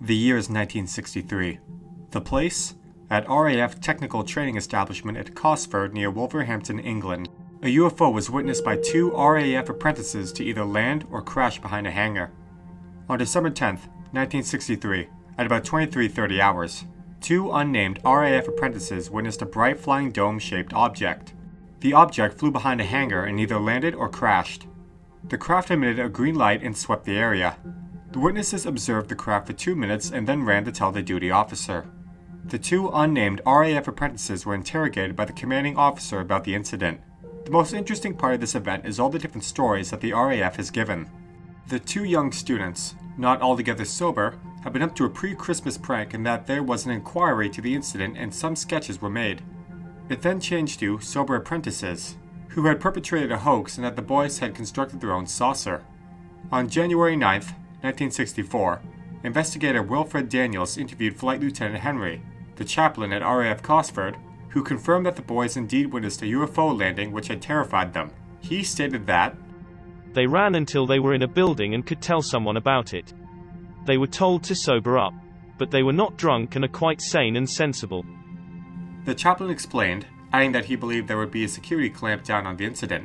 The year is 1963. The place? At RAF Technical Training Establishment at Cosford near Wolverhampton, England. A UFO was witnessed by two RAF apprentices to either land or crash behind a hangar. On December 10, 1963, at about 23:30 hours, two unnamed RAF apprentices witnessed a bright flying dome-shaped object. The object flew behind a hangar and either landed or crashed. The craft emitted a green light and swept the area. The witnesses observed the craft for 2 minutes and then ran to tell the duty officer. The two unnamed RAF apprentices were interrogated by the commanding officer about the incident. The most interesting part of this event is all the different stories that the RAF has given. The two young students, not altogether sober, have been up to a pre-Christmas prank in that there was an inquiry to the incident and some sketches were made. It then changed to sober apprentices, who had perpetrated a hoax and that the boys had constructed their own saucer. On January 9th, 1964, investigator Wilfred Daniels interviewed Flight Lieutenant Henry, the chaplain at RAF Cosford, who confirmed that the boys indeed witnessed a UFO landing which had terrified them. He stated that they ran until they were in a building and could tell someone about it. They were told to sober up, but they were not drunk and are quite sane and sensible. The chaplain explained, adding that he believed there would be a security clampdown on the incident.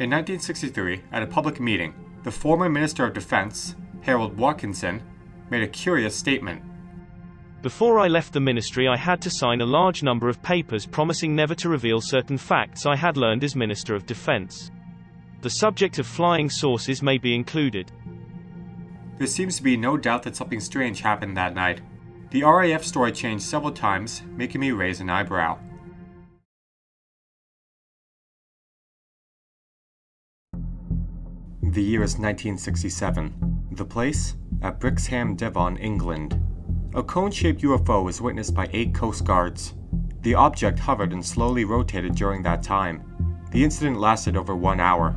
In 1963, at a public meeting, the former Minister of Defense, Harold Watkinson, made a curious statement. Before I left the ministry, I had to sign a large number of papers promising never to reveal certain facts I had learned as Minister of Defense. The subject of flying saucers may be included. There seems to be no doubt that something strange happened that night. The RAF story changed several times, making me raise an eyebrow. The year is 1967. The place? At Brixham, Devon, England. A cone-shaped UFO was witnessed by 8 Coast Guards. The object hovered and slowly rotated during that time. The incident lasted over 1 hour.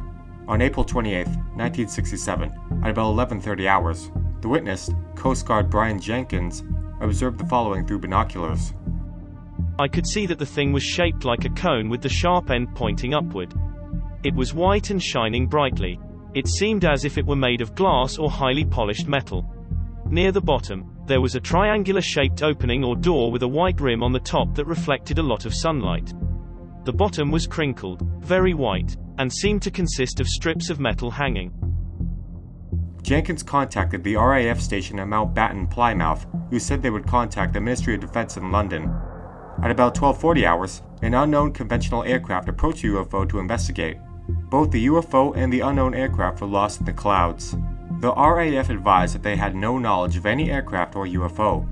On April 28, 1967, at about 11:30 hours, the witness, Coast Guard Brian Jenkins, observed the following through binoculars. I could see that the thing was shaped like a cone with the sharp end pointing upward. It was white and shining brightly. It seemed as if it were made of glass or highly polished metal. Near the bottom, there was a triangular-shaped opening or door with a white rim on the top that reflected a lot of sunlight. The bottom was crinkled, very white, and seemed to consist of strips of metal hanging. Jenkins contacted the RAF station at Mountbatten, Plymouth, who said they would contact the Ministry of Defense in London. At about 12:40 hours, an unknown conventional aircraft approached the UFO to investigate. Both the UFO and the unknown aircraft were lost in the clouds. The RAF advised that they had no knowledge of any aircraft or UFO.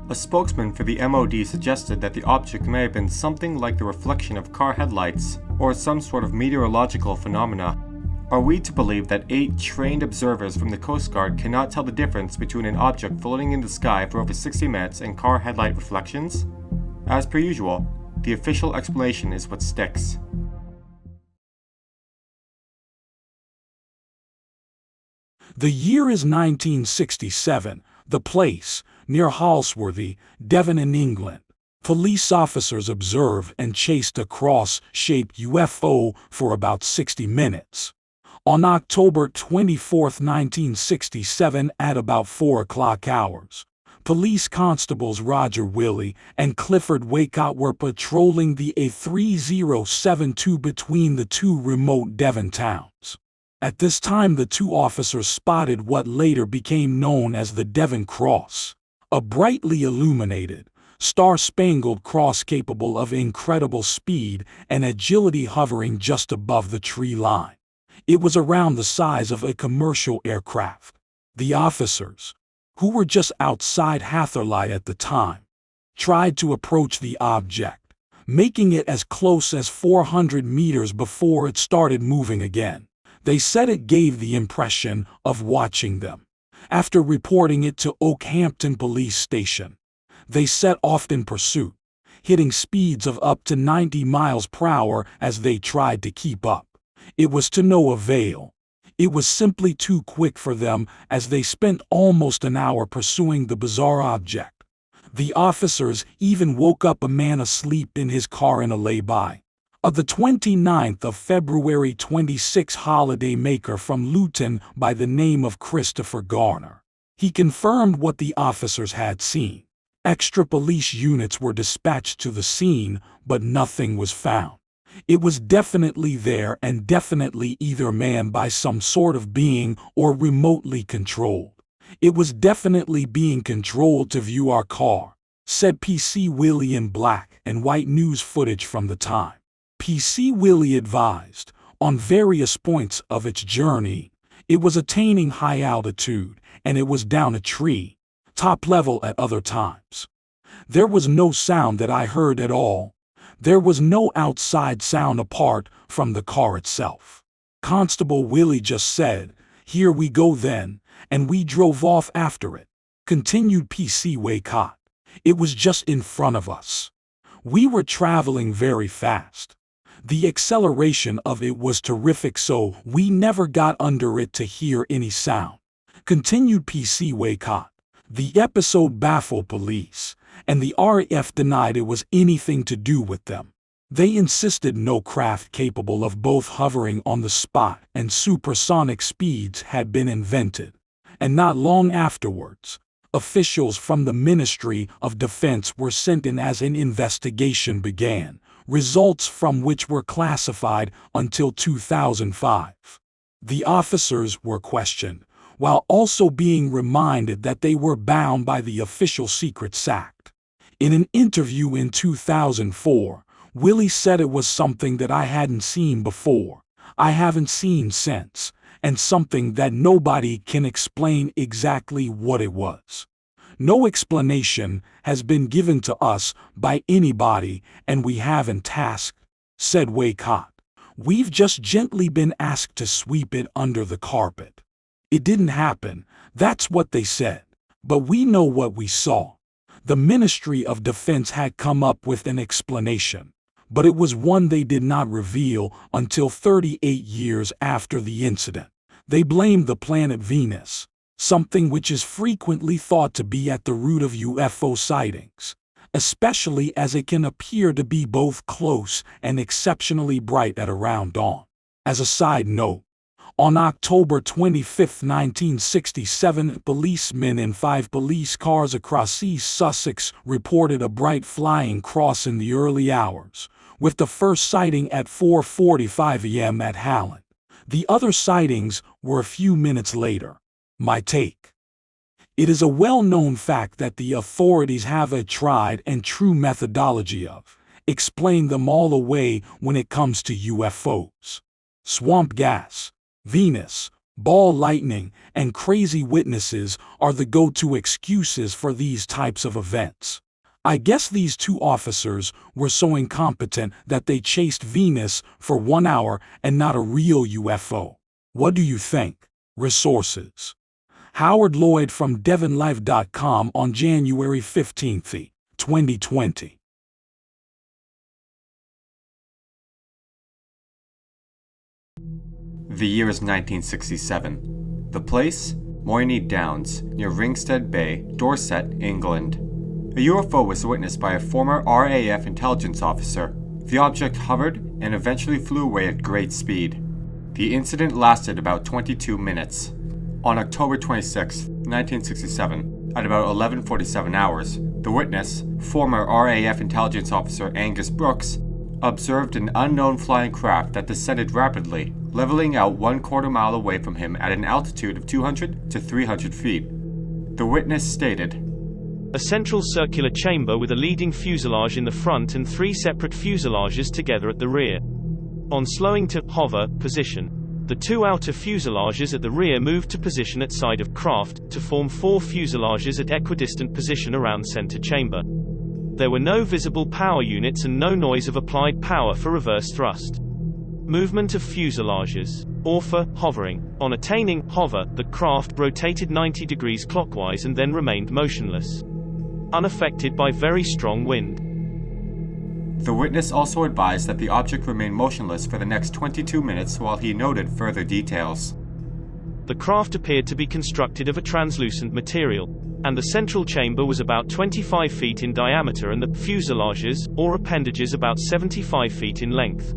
A spokesman for the MOD suggested that the object may have been something like the reflection of car headlights, or some sort of meteorological phenomena. Are we to believe that 8 trained observers from the Coast Guard cannot tell the difference between an object floating in the sky for over 60 minutes and car headlight reflections? As per usual, the official explanation is what sticks. The year is 1967. The place, near Halsworthy, Devon in England. Police officers observed and chased a cross-shaped UFO for about 60 minutes. On October 24, 1967, at about 4 o'clock hours, police constables Roger Willey and Clifford Waycott were patrolling the A3072 between the two remote Devon towns. At this time, the two officers spotted what later became known as the Devon Cross, a brightly illuminated, star-spangled cross capable of incredible speed and agility hovering just above the tree line. It was around the size of a commercial aircraft. The officers, who were just outside Hatherley at the time, tried to approach the object, making it as close as 400 meters before it started moving again. They said it gave the impression of watching them. After reporting it to Oakhampton Police Station, they set off in pursuit, hitting speeds of up to 90 miles per hour as they tried to keep up. It was to no avail. It was simply too quick for them as they spent almost an hour pursuing the bizarre object. The officers even woke up a man asleep in his car in a lay-by. Of the 29th of February 26 holidaymaker from Luton by the name of Christopher Garner. He confirmed what the officers had seen. Extra police units were dispatched to the scene, but nothing was found. It was definitely there and definitely either manned by some sort of being or remotely controlled. It was definitely being controlled to view our car, said PC Willie in black and white news footage from the time. PC Willie advised, on various points of its journey, it was attaining high altitude and it was down a tree, top level at other times. There was no sound that I heard at all. There was no outside sound apart from the car itself. Constable Willie just said, "Here we go then," and we drove off after it. Continued PC Waycott. It was just in front of us. We were traveling very fast. The acceleration of it was terrific, so we never got under it to hear any sound. Continued PC Waycott. The episode baffled police, and the RAF denied it was anything to do with them. They insisted no craft capable of both hovering on the spot and supersonic speeds had been invented. And not long afterwards, officials from the Ministry of Defense were sent in as an investigation began, results from which were classified until 2005. The officers were questioned, while also being reminded that they were bound by the Official Secrets Act. In an interview in 2004, Willie said it was something that I hadn't seen before, I haven't seen since, and something that nobody can explain exactly what it was. No explanation has been given to us by anybody, and we haven't tasked, said Waycott. We've just gently been asked to sweep it under the carpet. It didn't happen, that's what they said. But we know what we saw. The Ministry of Defense had come up with an explanation, but it was one they did not reveal until 38 years after the incident. They blamed the planet Venus, something which is frequently thought to be at the root of UFO sightings, especially as it can appear to be both close and exceptionally bright at around dawn. As a side note, on October 25, 1967, policemen in 5 police cars across East Sussex reported a bright flying cross in the early hours, with the first sighting at 4:45 a.m. at Halland. The other sightings were a few minutes later. My take. It is a well-known fact that the authorities have a tried and true methodology of explain them all away when it comes to UFOs. Swamp gas, Venus, ball lightning, and crazy witnesses are the go-to excuses for these types of events. I guess these 2 officers were so incompetent that they chased Venus for 1 hour and not a real UFO. What do you think? Resources. Howard Lloyd from DevonLive.com on January 15, 2020. The year is 1967. The place? Moyne Downs, near Ringstead Bay, Dorset, England. A UFO was witnessed by a former RAF intelligence officer. The object hovered and eventually flew away at great speed. The incident lasted about 22 minutes. On October 26, 1967, at about 11:47 hours, the witness, former RAF intelligence officer Angus Brooks, observed an unknown flying craft that descended rapidly, leveling out 1/4 mile away from him at an altitude of 200 to 300 feet. The witness stated, "A central circular chamber with a leading fuselage in the front and 3 separate fuselages together at the rear. On slowing to hover position, the 2 outer fuselages at the rear moved to position at side of craft, to form 4 fuselages at equidistant position around center chamber. There were no visible power units and no noise of applied power for reverse thrust. Movement of fuselages. Orpha, hovering. On attaining hover, the craft rotated 90 degrees clockwise and then remained motionless, unaffected by very strong wind." The witness also advised that the object remained motionless for the next 22 minutes while he noted further details. "The craft appeared to be constructed of a translucent material, and the central chamber was about 25 feet in diameter and the fuselages, or appendages, about 75 feet in length.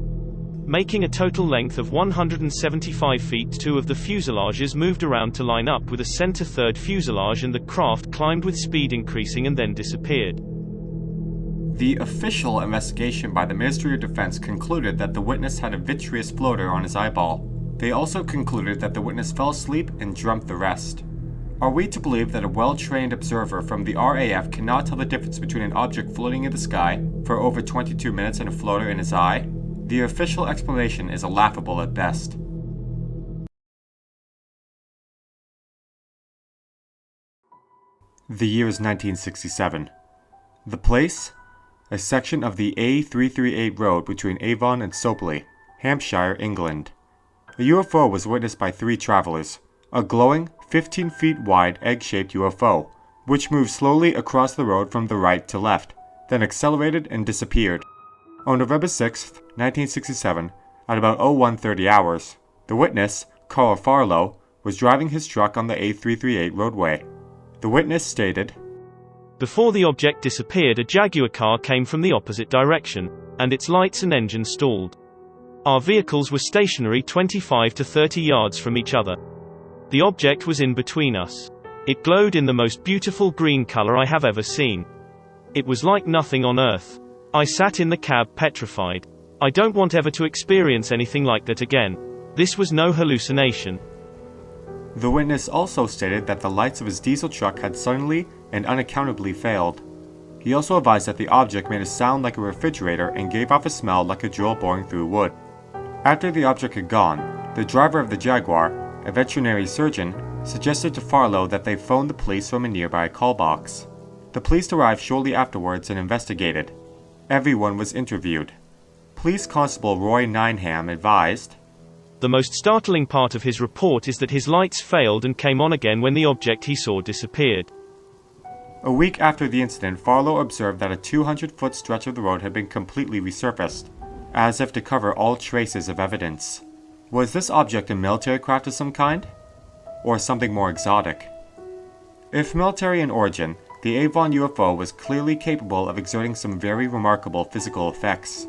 making a total length of 175 feet. Two of the fuselages moved around to line up with a center third fuselage, and the craft climbed with speed increasing and then disappeared. The official investigation by the Ministry of Defense concluded that the witness had a vitreous floater on his eyeball. They also concluded that the witness fell asleep and dreamt the rest. Are we to believe that a well-trained observer from the RAF cannot tell the difference between an object floating in the sky for over 22 minutes and a floater in his eye? The official explanation is laughable at best. The year is 1967. The place? A section of the A338 road between Avon and Sopley, Hampshire, England. A UFO was witnessed by 3 travelers. A glowing, 15 feet wide egg-shaped UFO, which moved slowly across the road from the right to left, then accelerated and disappeared. On November 6, 1967, at about 0130 hours, the witness, Carl Farlow, was driving his truck on the A338 roadway. The witness stated, "Before the object disappeared, a Jaguar car came from the opposite direction, and its lights and engine stalled. Our vehicles were stationary 25 to 30 yards from each other. The object was in between us. It glowed in the most beautiful green color I have ever seen. It was like nothing on earth. I sat in the cab petrified. I don't want ever to experience anything like that again. This was no hallucination." The witness also stated that the lights of his diesel truck had suddenly and unaccountably failed. He also advised that the object made a sound like a refrigerator and gave off a smell like a drill boring through wood. After the object had gone, the driver of the Jaguar, a veterinary surgeon, suggested to Farlow that they phone the police from a nearby call box. The police arrived shortly afterwards and investigated. Everyone was interviewed. Police Constable Roy Nineham advised, "The most startling part of his report is that his lights failed and came on again when the object he saw disappeared." A week after the incident, Farlow observed that a 200-foot stretch of the road had been completely resurfaced, as if to cover all traces of evidence. Was this object a military craft of some kind? Or something more exotic? If military in origin, the Avon UFO was clearly capable of exerting some very remarkable physical effects.